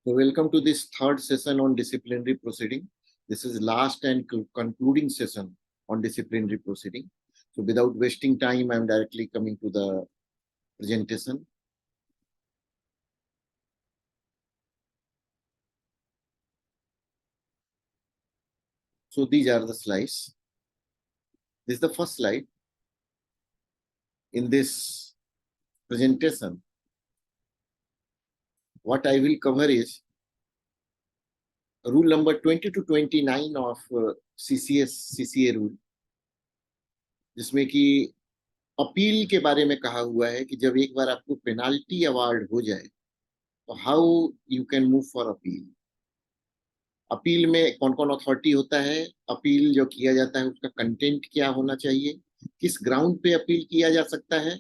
So welcome to this third session on disciplinary proceeding. This is last and concluding session on disciplinary proceeding. So without wasting time, I am directly coming to the presentation. So these are the slides. This is the first slide. In this presentation, what I will cover is rule number 20 to 29 of CCA rule, जिसमें कि appeal के बारे में कहा हुआ है कि जब एक बार आपको पेनाल्टी अवार्ड हो जाए तो how you can move for appeal. Appeal में कौन कौन अथॉरिटी होता है, अपील जो किया जाता है उसका कंटेंट क्या होना चाहिए, किस ग्राउंड पे अपील किया जा सकता है,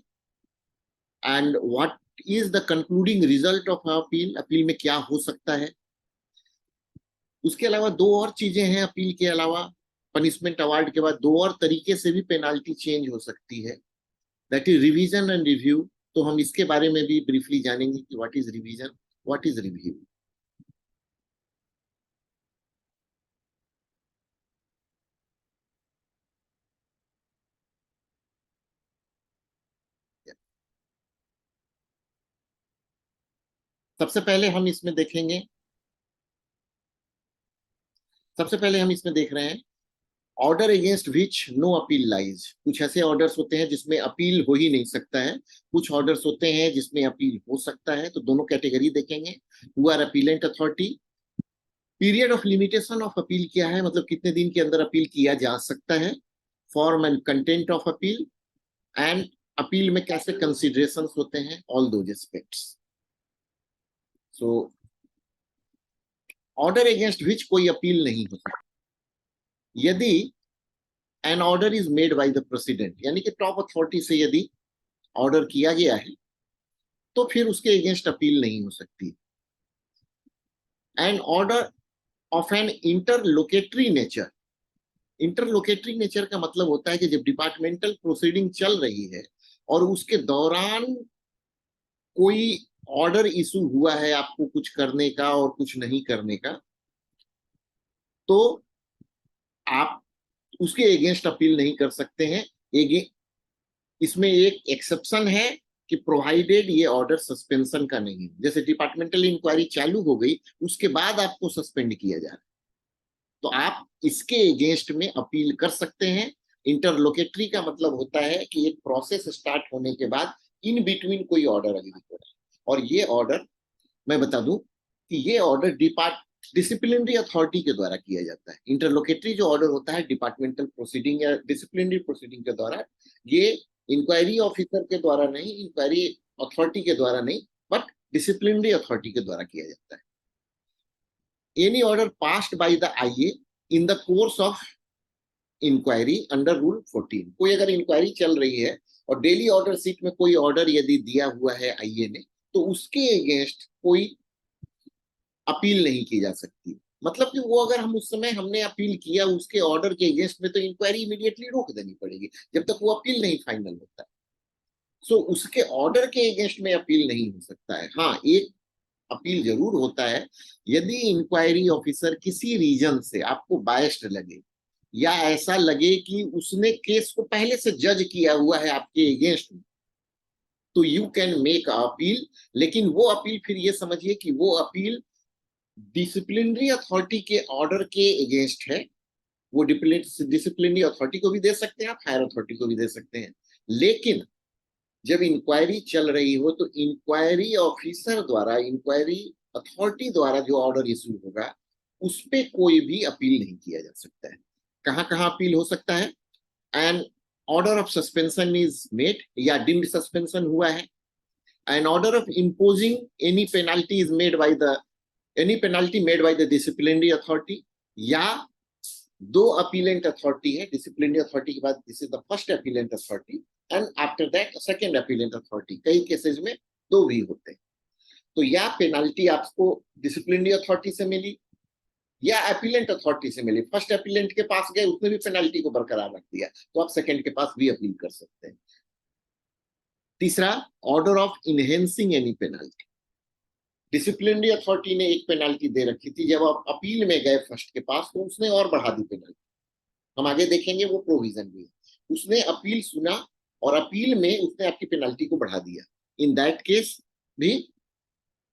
and what is the concluding result of appeal, appeal में क्या हो सकता है। उसके अलावा दो और चीजें हैं अपील के अलावा, पनिशमेंट अवार्ड के बाद दो और तरीके से भी पेनाल्टी चेंज हो सकती है, that is revision and review. तो हम इसके बारे में भी ब्रीफली जानेंगे कि what is revision, what is review. सबसे पहले हम इसमें देख रहे हैं order against which no appeal lies. कुछ ऐसे ऑर्डर्स होते हैं जिसमें अपील हो ही नहीं सकता है, कुछ ऑर्डर्स होते हैं जिसमें अपील हो सकता है। तो दोनों कैटेगरी देखेंगे। Who are appellate authority, period of limitation of appeal क्या है, मतलब कितने दिन के अंदर अपील किया जा सकता है, form and content of appeal, and appeal में कैसे कंसिडरेशंस होते हैं, all those aspects. So order against which कोई अपील नहीं हो सकती। यदि an order is made by the president, यानी कि टॉप अथॉरिटी से यदि ऑर्डर किया गया है तो फिर उसके अगेंस्ट अपील नहीं हो सकती। An order of an interlocutory nature, interlocutory nature का मतलब होता है कि जब डिपार्टमेंटल प्रोसीडिंग चल रही है और उसके दौरान कोई ऑर्डर इशू हुआ है आपको कुछ करने का और कुछ नहीं करने का, तो आप उसके अगेंस्ट अपील नहीं कर सकते हैं। इसमें एक एक्सेप्शन है कि प्रोवाइडेड ये ऑर्डर सस्पेंशन का नहीं है। जैसे डिपार्टमेंटल इंक्वायरी चालू हो गई, उसके बाद आपको सस्पेंड किया जा रहा है, तो आप इसके अगेंस्ट में अपील कर सकते हैं। इंटरलोकेटरी का मतलब होता है कि एक प्रोसेस स्टार्ट होने के बाद इन बिटवीन कोई ऑर्डर अभी हो रहा है, और ये ऑर्डर मैं बता दूं कि ये ऑर्डर डिसिप्लिनरी अथॉरिटी के द्वारा किया जाता है। इंटरलोकेटरी जो ऑर्डर होता है डिपार्टमेंटल प्रोसीडिंग या डिसिप्लिनरी प्रोसीडिंग के द्वारा, ये इंक्वायरी ऑफिसर के द्वारा नहीं, इंक्वायरी अथॉरिटी के द्वारा नहीं, बट डिसिप्लिनरी अथॉरिटी के द्वारा किया जाता है। Any order passed by the IA in the course of inquiry under rule 14, कोई अगर इंक्वायरी चल रही है और डेली ऑर्डर सीट में कोई ऑर्डर यदि दिया हुआ है आईए ने, तो उसके अगेंस्ट कोई अपील नहीं की जा सकती। मतलब कि वो अगर हम उस समय हमने अपील किया उसके ऑर्डर के अगेंस्ट में, तो इंक्वायरी इमीडिएटली रोक देनी पड़ेगी जब तक वो अपील नहीं फाइनल होता है। सो उसके ऑर्डर के अगेंस्ट में अपील नहीं हो सकता है। हाँ, एक अपील जरूर होता है यदि इंक्वायरी ऑफिसर किसी रीजन से आपको बायस्ड लगे या ऐसा लगे कि उसने केस को पहले से जज किया हुआ है आपके अगेंस्ट में, तो यू कैन मेक अपील। लेकिन वो अपील फिर ये समझिए कि वो अपील डिसिप्लिनरी अथॉरिटी के ऑर्डर के अगेंस्ट है। वो डिसिप्लिनरी अथॉरिटी को भी दे सकते हैं आप, हायर अथॉरिटी को भी दे सकते हैं। लेकिन जब इंक्वायरी चल रही हो तो इंक्वायरी ऑफिसर द्वारा, इंक्वायरी अथॉरिटी द्वारा जो ऑर्डर इशू होगा उस पर कोई भी अपील नहीं किया जा सकता है। कहां कहां अपील हो सकता है? An order of suspension is made, या डीम्ड सस्पेंशन हुआ है। An order of imposing any penalty is made by the any penalty made by the disciplinary authority, या दो अपीलेंट अथॉरिटी है डिसिप्लिनरी अथॉरिटी के बाद, this is the first appellate authority, and after that second appellate authority. कई cases में दो भी होते हैं। तो या पेनाल्टी आपको डिसिप्लिनरी अथॉरिटी से मिली या अपीलेंट अथॉरिटी से मिली। फर्स्ट अपीलेंट के पास गए, उसने भी पेनाल्टी को बरकरार रख दिया, तो आप सेकंड के पास भी अपील कर सकते हैं। तीसरा, order of enhancing any penalty. Disciplinary authority ने एक पेनाल्टी दे रखी थी, जब आप अपील में गए फर्स्ट के पास तो उसने और बढ़ा दी पेनाल्टी। हम आगे देखेंगे वो प्रोविजन भी है। उसने अपील सुना और अपील में उसने आपकी पेनाल्टी को बढ़ा दिया। इन दैट केस भी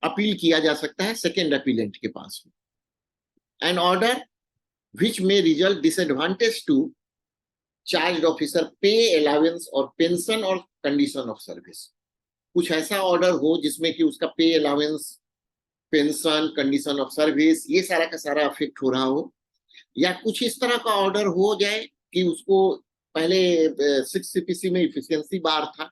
अपील किया जा सकता है सेकेंड अपीलेंट के पास। एन ऑर्डर विच में result disadvantage to charge officer pay allowance और पेंशन और कंडीशन ऑफ सर्विस। कुछ ऐसा ऑर्डर हो जिसमें कि उसका pay allowance, pension, condition of service ये सारा का सारा अफेक्ट हो रहा हो, या कुछ इस तरह का ऑर्डर हो जाए कि उसको पहले 6 CPC में इफिशियंसी बार था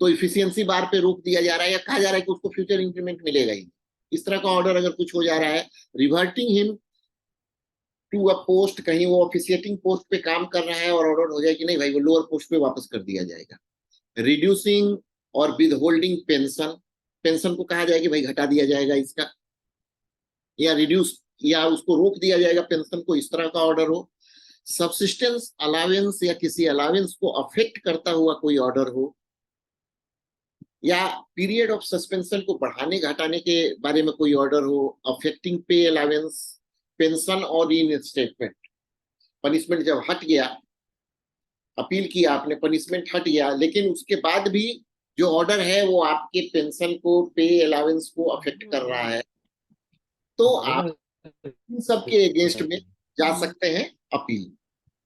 तो इफिशियंसी बार पे रोक दिया जा रहा है, या कहा जा रहा है कि उसको फ्यूचर इंक्रीमेंट मिलेगा ही। इस तरह का ऑर्डर अगर कुछ हो जा रहा है, reverting him to a post, कहीं वो ऑफिशिएटिंग पोस्ट पे काम कर रहा है और ऑर्डर हो जाए कि नहीं भाई वो लोअर पोस्ट पे वापस कर दिया जाएगा। रिड्यूसिंग और विद होल्डिंग पेंशन, पेंशन को कहा जाए कि भाई घटा दिया जाएगा इसका, या रिड्यूस या उसको रोक दिया जाएगा पेंशन को, इस तरह का ऑर्डर हो। सब्सिस्टेंस अलावेंस या किसी अलावेंस को अफेक्ट करता हुआ कोई ऑर्डर हो, या पीरियड ऑफ सस्पेंशन को बढ़ाने घटाने के बारे में कोई ऑर्डर हो, अफेक्टिंग पे अलावेंस, पेंशन और रीइंस्टेटमेंट। पनिशमेंट जब हट गया, अपील किया आपने, पनिशमेंट हट गया, लेकिन उसके बाद भी जो ऑर्डर है वो आपके पेंशन को, पे अलावेंस को अफेक्ट कर रहा है, तो आप इन सब के अगेंस्ट में जा सकते हैं अपील।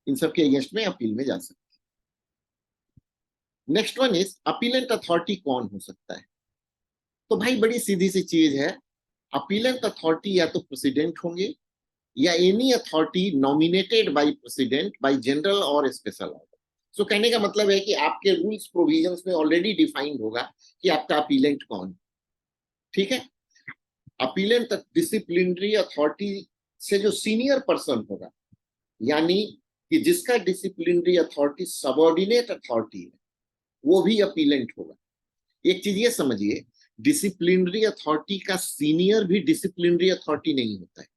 इन सब के अगेंस्ट में अपील में जा सकते हैं। Next one is appellate authority कौन हो सकता है? तो भाई बड़ी सीधी सी चीज है, अपीलेंट अथॉरिटी या तो प्रेसिडेंट होंगे या any authority nominated by president bye general और स्पेशल ऑर्डर। सो कहने का मतलब है कि आपके रूल्स प्रोविजंस में ऑलरेडी डिफाइंड होगा कि आपका अपीलेंट कौन। ठीक है, अपीलेंट डिसिप्लिनरी अथॉरिटी से जो सीनियर पर्सन होगा, यानी कि जिसका डिसिप्लिनरी अथॉरिटी सबऑर्डिनेट अथॉरिटी है, वो भी अपीलेंट होगा। एक चीज ये समझिए, डिसिप्लिनरी अथॉरिटी का सीनियर भी डिसिप्लिनरी अथॉरिटी नहीं होता है।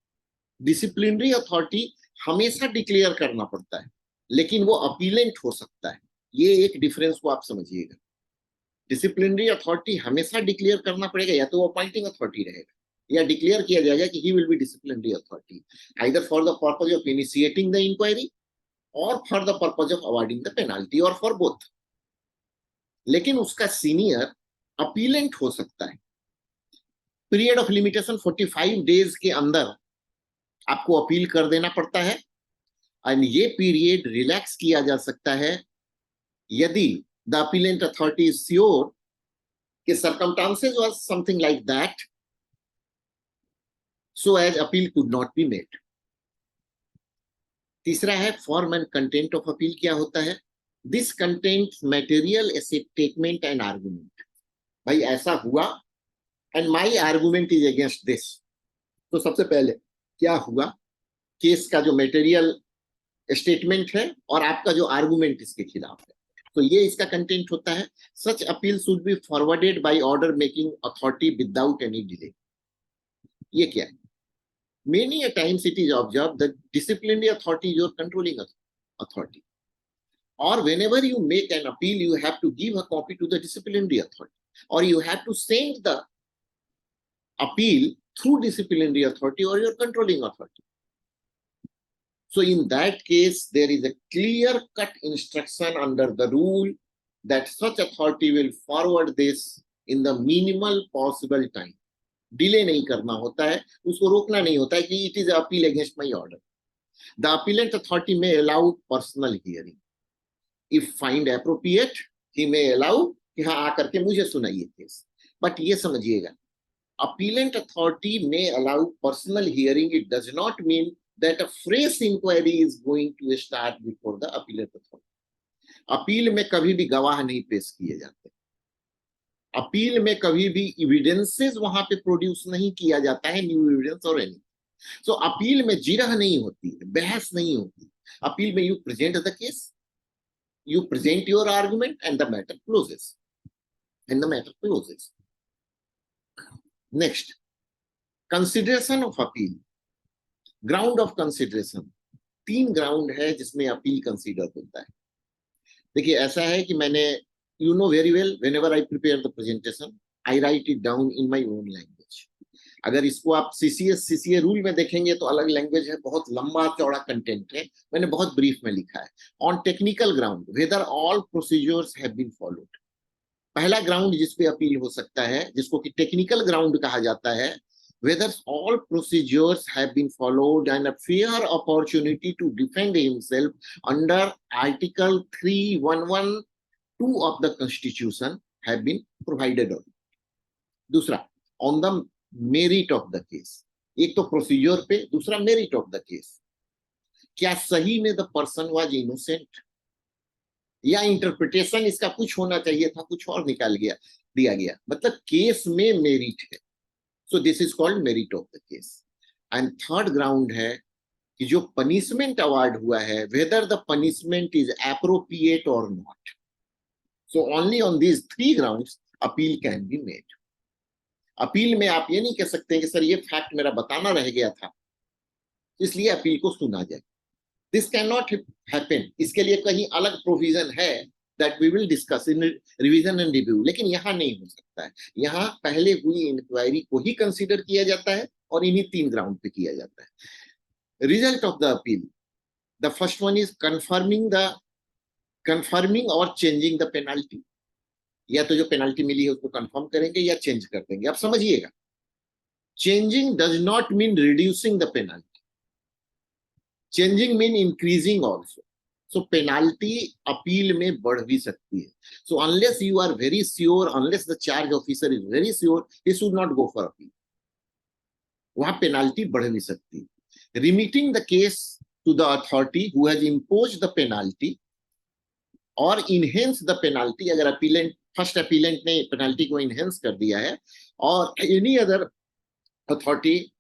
डिसिप्लिनरी अथॉरिटी हमेशा डिक्लेयर करना पड़ता है, लेकिन वो अपीलेंट हो सकता है। ये एक डिफरेंस को आप समझिएगा। डिसिप्लिनरी अथॉरिटी हमेशा डिक्लेयर करना पड़ेगा, या तो वो अपॉइंटिंग अथॉरिटी रहेगा, या डिक्लेयर किया जाएगा कि he will be disciplinary authority either for the purpose of initiating the inquiry और for the purpose of awarding the penalty और फॉर बोथ। लेकिन उसका सीनियर अपीलेंट हो सकता है। पीरियड ऑफ लिमिटेशन 45 डेज के अंदर आपको अपील कर देना पड़ता है, और ये पीरियड रिलैक्स किया जा सकता है यदि the appellate authority is sure कि circumstances was something like that so as appeal could not be made. तीसरा है form and content of appeal. क्या होता है? This content material statement and argument. भाई ऐसा हुआ and my argument is against this. तो सबसे पहले क्या हुआ, केस का जो मटेरियल स्टेटमेंट है और आपका जो आर्गुमेंट इसके खिलाफ है, तो ये इसका कंटेंट होता है। Such appeal should be forwarded by order making authority without any delay. ये क्या है? Many a times it is observe the disciplinary authority your controlling authority, or whenever you make an appeal you have to give a copy to the disciplinary authority, or you have to send the appeal through disciplinary authority or your controlling authority. So in that case there is a clear cut instruction under the rule that such authority will forward this in the minimal possible time. Delay नहीं करना होता है, उसको रोकना नहीं होता है कि it is appeal against my order. The appellant authority may allow personal hearing. If find appropriate, he may allow कि हाँ आकर के मुझे सुनाइए केस। बट ये समझिएगा, अपीलेंट अथॉरिटी में allow personal hearing, it does not mean that a fresh inquiry is going to start before the appellate authority. Appeal में कभी भी गवाह नहीं पेश किए जाते, अपील में कभी भी एविडेंसेस वहां पे प्रोड्यूस नहीं किया जाता है, न्यू एविडेंस और एनी। सो अपील में जिरह नहीं होती है, बहस नहीं होती। अपील में you present the case, you present your argument and the matter closes. Next, consideration of appeal. Ground of consideration, 3 ground है जिसमें अपील कंसीडर होता है। देखिए ऐसा है कि मैंने, you know very well, whenever I prepare the presentation I write it down in my own language. अगर इसको आप सीसीए रूल में देखेंगे तो अलग लैंग्वेज है, बहुत लंबा चौड़ा कंटेंट है, मैंने बहुत ब्रीफ में लिखा है। On technical ground whether all procedures have been followed, पहला ग्राउंड जिसपे अपील हो सकता है, जिसको कि टेक्निकल ग्राउंड कहा जाता है, whether all procedures have been followed and a fair opportunity to defend himself under Article 3112 of the Constitution have been provided on. दूसरा, on the merit of the case, एक तो प्रोसीजर पे, दूसरा merit of the case, क्या सही में the person was innocent, या interpretation इसका कुछ होना चाहिए था, कुछ और निकाल गया दिया गया, मतलब केस में मेरिट है। So this is called merit of the case. And third ground है कि जो पनिशमेंट अवार्ड हुआ है, whether the punishment is appropriate और not. So only on these three grounds appeal can be made. Appeal में आप ये नहीं कह सकते कि सर ये फैक्ट मेरा बताना रह गया था इसलिए अपील को सुना जाए, दिस कैन नॉट हैपन। इसके लिए कहीं अलग प्रोविजन है that we will discuss in revision and review, लेकिन यहाँ नहीं हो सकता है। यहाँ पहले हुई इंक्वायरी को ही कंसीडर किया जाता है और इन्हीं तीन ग्राउंड पे किया जाता है। Result of the appeal, the first one is confirming और चेंजिंग द पेनाल्टी, या तो जो पेनाल्टी मिली है उसको कंफर्म करेंगे या चेंज कर देंगे। आप समझिएगा, changing does not mean reducing the penalty, changing mean increasing also. So penalty appeal में बढ़ भी सकती है। So unless you are very sure, unless the charge officer is very sure, he should not go for appeal, वहां penalty बढ़ भी सकती है। Remitting the case to the authority who has imposed the penalty और enhance the penalty, अगर appellant first appellant ने penalty को enhance कर दिया है, और any other authority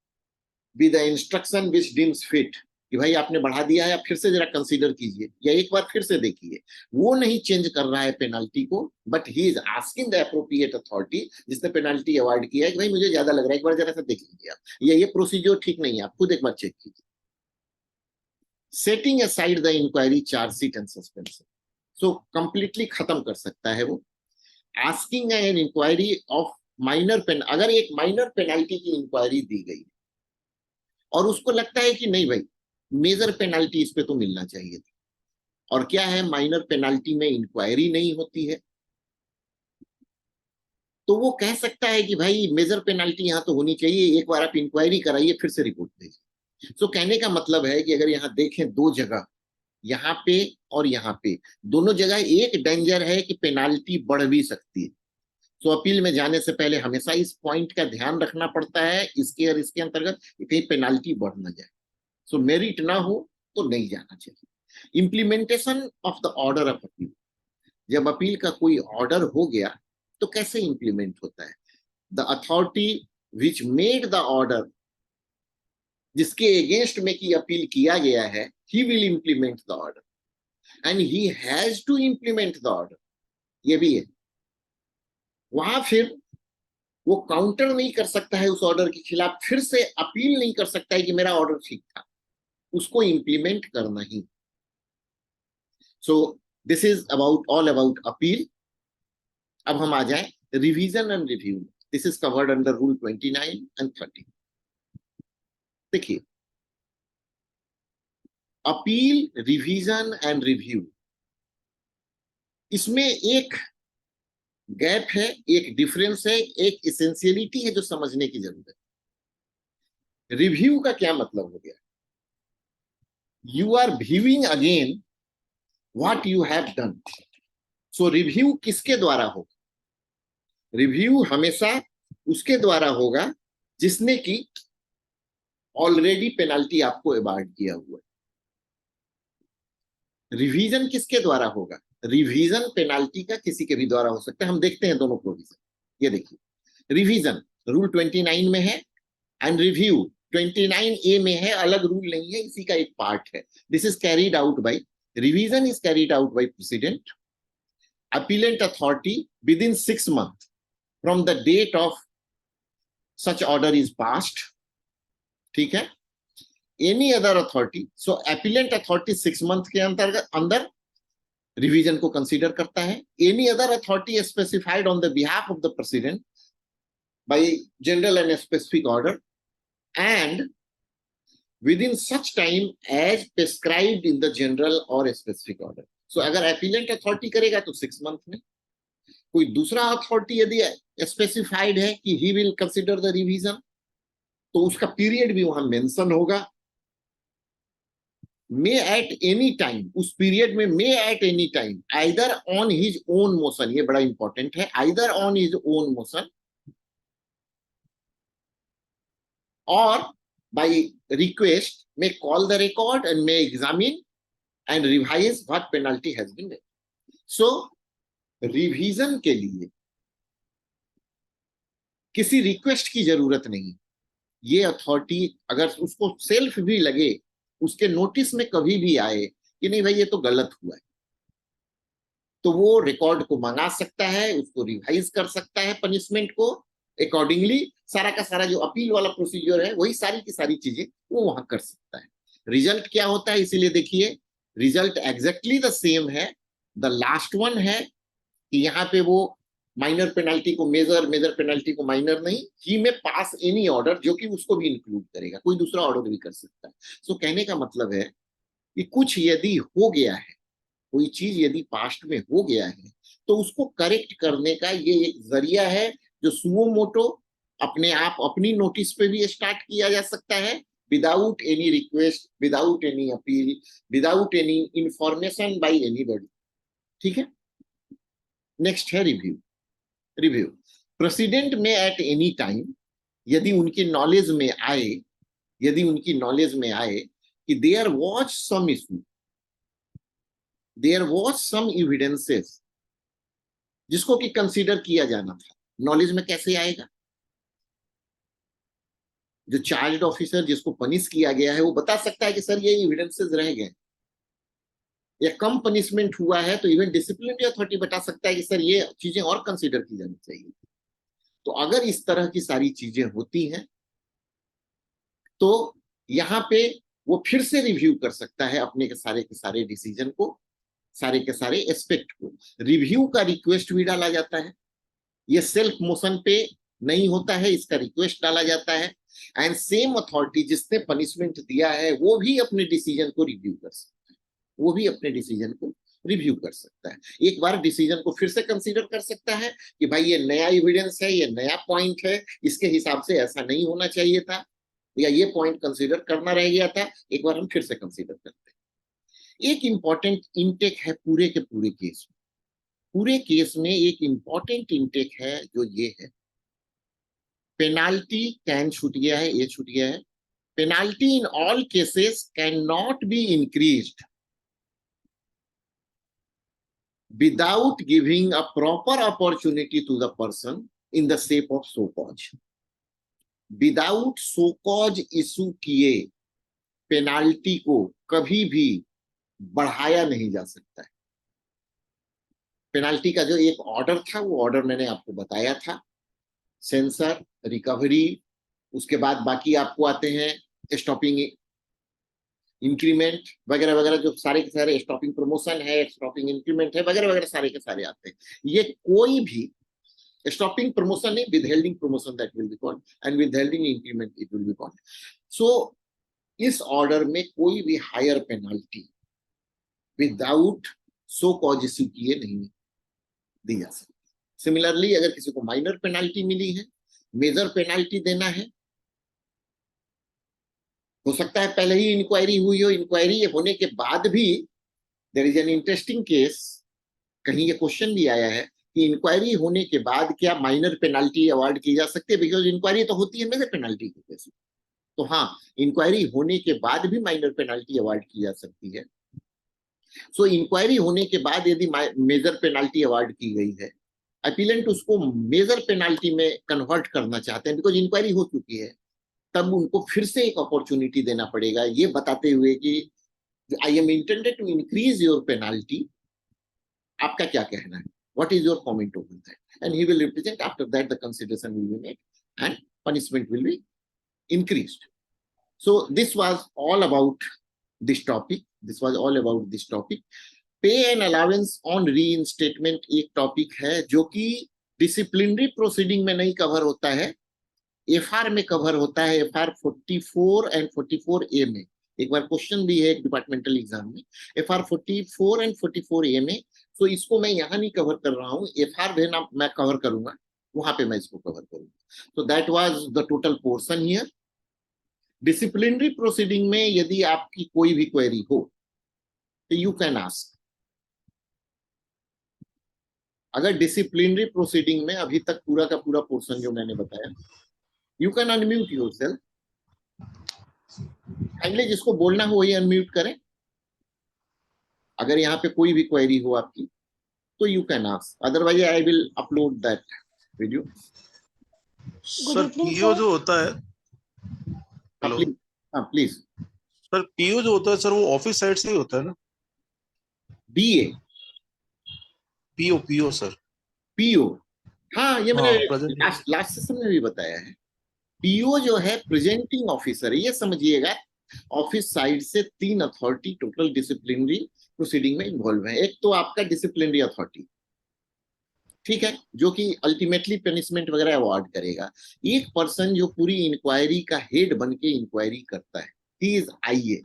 with the instruction which deems fit कि भाई आपने बढ़ा दिया है, आप फिर से जरा कंसीडर कीजिए या एक बार फिर से देखिए, वो नहीं चेंज कर रहा है पेनाल्टी को, but he is asking the appropriate authority जिसने पेनाल्टी अवॉर्ड किया है कि भाई मुझे ज्यादा लग रहा है, एक बार जरा सा देख लीजिए आप, ये प्रोसीजर ठीक नहीं है, आप खुद एक बार चेक कीजिए। Setting aside the inquiry, chargesheet and suspension, so completely खत्म कर सकता है वो। Asking an inquiry of minor pen, अगर एक माइनर पेनाल्टी की इंक्वायरी दी गई और उसको लगता है कि नहीं भाई मेजर पेनाल्टी इस पे तो मिलना चाहिए था, और क्या है माइनर पेनाल्टी में इंक्वायरी नहीं होती है, तो वो कह सकता है कि भाई मेजर पेनाल्टी यहां तो होनी चाहिए, एक बार आप इंक्वायरी कराइए फिर से रिपोर्ट भेजिए। सो कहने का मतलब है कि अगर यहां देखें दो जगह, यहाँ पे और यहाँ पे, दोनों जगह एक डेंजर है कि पेनाल्टी बढ़ भी सकती है। सो अपील में जाने से पहले हमेशा इस पॉइंट का ध्यान रखना पड़ता है, इसके और इसके अंतर्गत कहीं पेनाल्टी बढ़ ना जाए। सो मेरिट ना हो तो नहीं जाना चाहिए। Implementation of the order of appeal, जब अपील का कोई ऑर्डर हो गया तो कैसे इंप्लीमेंट होता है? The authority which made the order, जिसके अगेंस्ट में की अपील किया गया है, he will implement the order and he has to implement the order, ये भी है। वहां फिर वो काउंटर नहीं कर सकता है उस ऑर्डर के खिलाफ, फिर से अपील नहीं कर सकता है कि मेरा ऑर्डर ठीक था, उसको इंप्लीमेंट करना ही। So this is about all about appeal. अब हम आ जाए revision and review, this is covered under rule 29 and 30। देखिए, अपील, रिवीजन एंड रिव्यू, इसमें एक गैप है, एक डिफरेंस है, एक इसेंशियलिटी है जो समझने की जरूरत है। रिव्यू का क्या मतलब हो गया? You are viewing again what you have done. So review किसके द्वारा होगा? रिव्यू हमेशा उसके द्वारा होगा जिसने की ऑलरेडी पेनाल्टी आपको अवार्ड किया हुआ है। रिवीजन किसके द्वारा होगा? रिवीजन पेनाल्टी का किसी के भी द्वारा हो सकता है। हम देखते हैं दोनों प्रोविजन। ये देखिए, रिवीजन रूल 29 में है एंड रिव्यू 29A में है, अलग रूल नहीं है, इसी का एक पार्ट है। This is carried out by, revision is carried out by president, appellate authority within 6 months from the date of such order is passed, ठीक है। Any other authority, so appellate authority 6 months के अंदर revision को consider करता है। Any other authority specified on the behalf of the president by general and specific order and within such time as prescribed in the general or specific order. So अगर appellant authority करेगा तो 6 month में, कोई दूसरा authority यदि specified है कि he will consider the revision, तो उसका पीरियड भी वहां मेंशन होगा। मे एट एनी टाइम, उस पीरियड में may at any time either on his own motion, ये बड़ा इंपॉर्टेंट है, either on his own motion और by request may call the record and may examine and revise what penalty has been made. So revision के लिए किसी request की जरूरत नहीं। ये अथॉरिटी अगर उसको सेल्फ भी लगे, उसके नोटिस में कभी भी आए कि नहीं भाई ये तो गलत हुआ है, तो वो रिकॉर्ड को मंगा सकता है, उसको रिवाइज कर सकता है, पनिशमेंट को अकॉर्डिंगली सारा का सारा जो अपील वाला प्रोसीजर है वही सारी की सारी चीजें वो वहां कर सकता है। रिजल्ट क्या होता है, इसीलिए देखिए रिजल्ट एग्जैक्टली द सेम है। द लास्ट वन है कि यहाँ पे वो माइनर पेनल्टी को मेजर, मेजर पेनल्टी को माइनर नहीं, ही में पास एनी ऑर्डर जो कि उसको भी इंक्लूड करेगा, कोई दूसरा ऑर्डर भी कर सकता है। सो कहने का मतलब है कि कुछ यदि हो गया है, कोई चीज यदि पास्ट में हो गया है तो उसको करेक्ट करने का ये एक जरिया है जो सुओ मोटो अपने आप अपनी नोटिस पे भी स्टार्ट किया जा सकता है, without any request, without any appeal, without any information bye anybody. ठीक है, नेक्स्ट है रिव्यू। रिव्यू प्रेसिडेंट में एट एनी टाइम, यदि उनकी नॉलेज में आए, यदि उनकी नॉलेज में आए कि there was some issue, there was some evidences जिसको कि कंसीडर किया जाना था, नॉलेज में कैसे आएगा? जो चार्ज ऑफिसर जिसको पनिश किया गया है वो बता सकता है कि सर ये एविडेंसेस रह गए, या कम पनिशमेंट हुआ है तो इवन डिसिप्लिनरी अथॉरिटी बता सकता है कि सर ये चीजें और कंसीडर की जानी चाहिए। तो अगर इस तरह की सारी चीजें होती हैं तो यहाँ पे वो फिर से रिव्यू कर सकता है अपने के सारे डिसीजन को, सारे के सारे एस्पेक्ट को। रिव्यू का रिक्वेस्ट भी डाला जाता है, ये सेल्फ मोशन पे नहीं होता है, इसका रिक्वेस्ट डाला जाता है एंड सेम अथॉरिटी जिसने पनिशमेंट दिया है वो भी अपने डिसीजन को रिव्यू कर सकता है, वो भी अपने डिसीजन को रिव्यू कर सकता है, एक बार डिसीजन को फिर से कंसीडर कर सकता है कि भाई ये नया एविडेंस है, ये नया पॉइंट है, इसके हिसाब से ऐसा नहीं होना चाहिए था, या ये पॉइंट कंसीडर करना रह गया था, एक बार हम फिर से कंसीडर करते हैं। एक इंपॉर्टेंट इनटेक है पूरे के पूरे केस में, पूरे केस में एक इंपॉर्टेंट इनटेक है जो ये है, पेनाल्टी कैन छूट गया है, ये छूट गया है, penalty in all cases can not be increased without giving a proper opportunity to the person in the shape of so cause. Without so cause issue किए पेनाल्टी को कभी भी बढ़ाया नहीं जा सकता है। पेनाल्टी का जो एक ऑर्डर था वो ऑर्डर मैंने आपको बताया था, सेंसर, रिकवरी, उसके बाद बाकी आपको आते हैं स्टॉपिंग इंक्रीमेंट वगैरह वगैरह, जो सारे के सारे स्टॉपिंग प्रमोशन है, स्टॉपिंग इंक्रीमेंट है वगैरह वगैरह, सारे के सारे आते हैं। ये कोई भी स्टॉपिंग प्रमोशन नहीं, withholding promotion that will be called and withholding increment it will be called. So इस ऑर्डर में कोई भी higher penalty without show cause issue किए नहीं दी जा सकती। सिमिलरली अगर किसी को माइनर पेनाल्टी मिली है, मेजर पेनाल्टी देना है, हो सकता है पहले ही इंक्वायरी हुई हो, इंक्वायरी होने के बाद भी there is an interesting case, कहीं ये क्वेश्चन भी आया है कि इंक्वायरी होने के बाद क्या माइनर पेनाल्टी अवार्ड की जा सकती है, बिकॉज इंक्वायरी तो होती है मेजर पेनाल्टी के केस में। तो हाँ, इंक्वायरी होने के बाद भी माइनर पेनाल्टी अवार्ड की जा सकती है। सो इंक्वायरी होने के बाद यदि मेजर पेनाल्टी अवार्ड की गई है, अपीलेंट उसको मेजर पेनाल्टी में कन्वर्ट करना चाहते हैं बिकॉज इंक्वायरी हो चुकी है, तब उनको फिर से एक अपॉर्चुनिटी देना पड़ेगा ये बताते हुए कि I am intended to increase your penalty, आपका क्या कहना है, what is your comment over that, and he will represent, after that the consideration will be made and punishment will be increased. So this was all about this topic, this was all about this topic. पे and allowance on रीइंस्टेटमेंट एक topic है जो कि disciplinary proceeding में नहीं cover होता है, FR में कवर होता है, एफआर 44 एंड 44A में। एक बार क्वेश्चन भी है एक डिपार्टमेंटल एग्जाम में, एफआर 44 एंड 44A में। तो इसको मैं यहाँ नहीं कवर कर रहा हूँ, एफआर भेजना मैं कवर करूंगा, वहां पे मैं इसको कवर करूंगा। तो that was the total portion here. Disciplinary proceeding में यदि आपकी कोई भी क्वेरी हो तो यू कैन आस्क। अगर डिसिप्लिनरी प्रोसीडिंग में अभी तक पूरा का पूरा पोर्शन जो मैंने बताया, you can unmute yourself. Kindly जिसको बोलना हो वही अनम्यूट करें। अगर यहाँ पे कोई भी क्वेरी हो आपकी तो you can ask, otherwise I will upload that video. Sir PO जो होता है, हेलो प्लीज, हाँ प्लीज। सर, पीओ जो होता है सर, वो ऑफिस साइड से ही होता है ना? BA, PO PO sir. PO, हाँ ये मैंने हाँ प्रेजेंट। लास्ट सेशन में भी बताया है। पीओ जो है प्रेजेंटिंग ऑफिसर है, ये समझिएगा। ऑफिस साइड से 3 अथॉरिटी टोटल डिसिप्लिनरी प्रोसीडिंग में इन्वॉल्व है। एक तो आपका डिसिप्लिनरी अथॉरिटी, ठीक है, जो कि अल्टीमेटली पनिशमेंट वगैरह अवॉर्ड करेगा। एक पर्सन जो पूरी इंक्वायरी का हेड बन के इंक्वायरी करता है, ही इज आईए,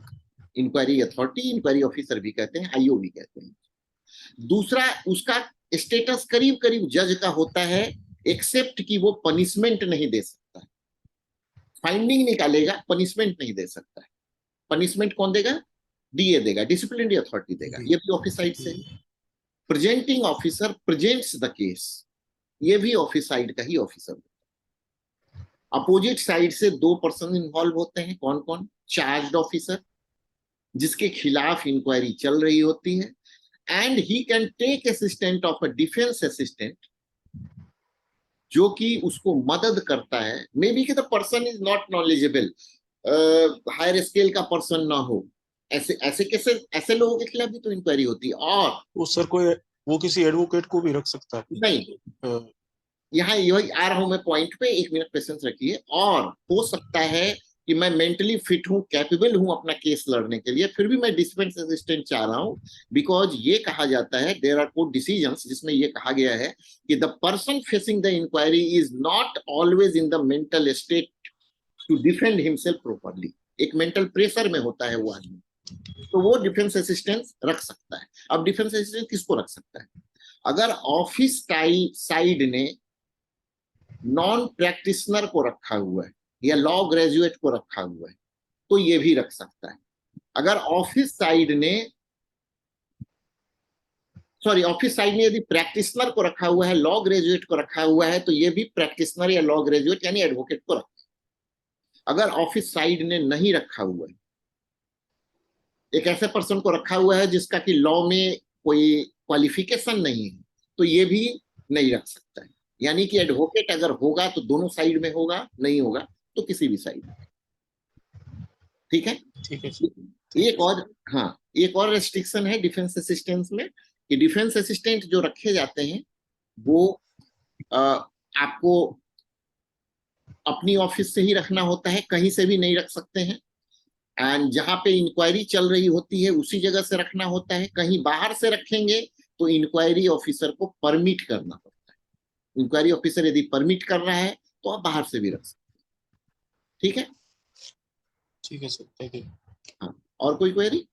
इंक्वायरी अथॉरिटी, इंक्वायरी ऑफिसर भी कहते हैं, आईओ भी कहते हैं। दूसरा, उसका स्टेटस करीब करीब जज का होता है, एक्सेप्ट कि वो पनिशमेंट नहीं दे सकता है, फाइंडिंग निकालेगा, पनिशमेंट नहीं दे सकता है। पनिशमेंट कौन देगा? डीए देगा, डिसिप्लिनरी अथॉरिटी देगा, ये भी ऑफिस साइड से। Presenting officer presents the case, ये भी ऑफिस साइड का ही ऑफिसर। अपोजिट साइड से 2 पर्सन इन्वॉल्व होते हैं, कौन कौन? चार्ज्ड ऑफिसर, जिसके खिलाफ इंक्वायरी चल रही होती है, and he can take assistant of a defence assistant, जो कि उसको मदद करता है। मे बी कि the person is not knowledgeable, higher scale का पर्सन ना हो, ऐसे ऐसे कैसे, ऐसे लोगों के खिलाफ भी तो इंक्वायरी होती है। और वो सर कोई, वो किसी एडवोकेट को भी रख सकता है? नहीं, अ, यहाँ यही आ रहा हूं मैं पॉइंट पे, 1 मिनट पेशेंस रखिए। और हो सकता है कि मैं मेंटली फिट हूं, कैपेबल हूं अपना केस लड़ने के लिए, फिर भी मैं डिफेंस असिस्टेंट चाह रहा हूं, बिकॉज ये कहा जाता है, देयर आर कोर्ट डिसीजंस जिसमें ये कहा गया है कि the person facing the inquiry is not always in the mental state to defend himself properly. एक मेंटल प्रेशर में होता है वो आदमी, तो वो डिफेंस असिस्टेंस रख सकता है। अब डिफेंस असिस्टेंट किसको रख सकता है? अगर ऑफिस साइड ने नॉन प्रैक्टिशनर को रखा हुआ है या लॉ ग्रेजुएट को रखा हुआ है तो ये भी रख सकता है। अगर ऑफिस साइड ने, सॉरी, ऑफिस साइड ने यदि प्रैक्टिशनर को रखा हुआ है, लॉ ग्रेजुएट को रखा हुआ है, तो ये भी प्रैक्टिशनर या लॉ ग्रेजुएट यानी एडवोकेट को रखा है। अगर ऑफिस साइड ने नहीं रखा हुआ है, एक ऐसे पर्सन को रखा हुआ है जिसका कि लॉ में कोई क्वालिफिकेशन नहीं है, तो ये भी नहीं रख सकता है। यानी कि एडवोकेट अगर होगा तो दोनों साइड में होगा, नहीं होगा तो किसी भी साइड में। ठीक है। ठीक है। एक और, हाँ, एक और रेस्ट्रिक्शन है डिफेंस असिस्टेंस में, कि डिफेंस असिस्टेंट जो रखे जाते हैं वो आपको अपनी ऑफिस से ही रखना होता है, कहीं से भी नहीं रख सकते हैं। एंड जहां पे इंक्वायरी चल रही होती है उसी जगह से रखना होता है। कहीं बाहर से रखेंगे तो इंक्वायरी ऑफिसर को परमिट करना पड़ता है। इंक्वायरी ऑफिसर यदि परमिट कर रहा है तो आप बाहर से भी रख सकते हैं। ठीक है। ठीक है सर, थैंक यू। हाँ, और कोई क्वेरी?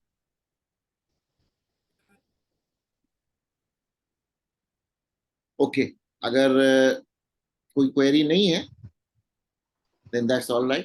ओके, अगर कोई क्वेरी नहीं है देन दैट्स ऑल राइट।